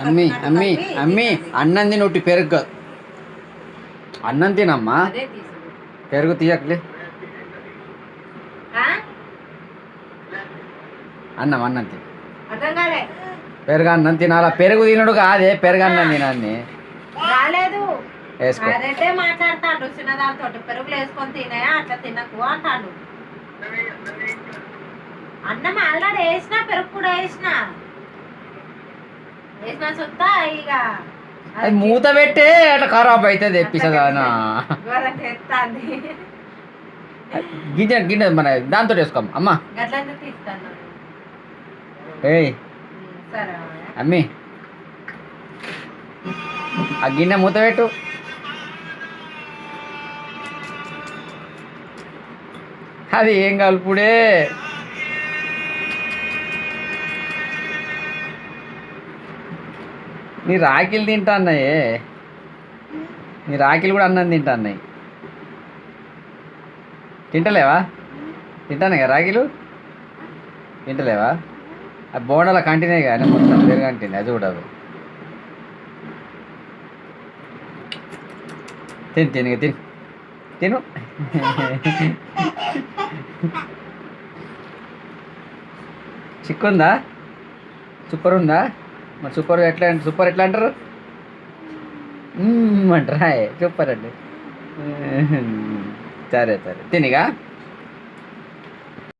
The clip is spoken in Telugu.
అమ్మి అమ్మి అమ్మి అన్నం తిని ఒకటి పెరుగు కాదు. అన్నం తినమ్మా, పెరుగు తీయకలే. అన్నం అన్నం తిని పెరుగు అన్నం తినాలా. పెరుగు తినడు కాదే, పెరుగు అన్నం తినాన్ని రాలేదు. వేసుకో. అదైతే మాట్లాడతాడు చిన్నదాంతో, పెరుగులు వేసుకొని తినాయా అట్లా తినకు అంటాడు. అన్నం ఆల్రెడీ వేసిన, పెరుగు కూడా వేసిన సొత్తా ఇక అది మూత పెట్టే అట్లా ఖరాబ్ అవుతుంది. ఎప్పిసదానా గింజ గింజ మన దాంతో వేసుకోమ్మ అమ్మా. గట్లయితే తీస్తాను. ఏయ్ సరే అమ్మి, ఆ గిన్నె మూత పెట్టు. అది ఏం కలుపుడే. నీ రాకిలు తింటా అన్నాయే, నీ రాకిలు కూడా అన్నం తింటా అన్నాయి. తింటలేవా? తింటానే కదా రాకిలు, తింటలేవా? ఆ బోండాల కంటినే కానీ మొత్తం పేరు కంటింది. అది కూడా తిను తిను తిను తిను. చిక్కుందా? సూపర్ ఉందా? మరి సూపర్ ఎట్లా సూపర్ ఎట్లా అంటారు అంటారా? సూపర్ అండి. సరే సరే తినిగా.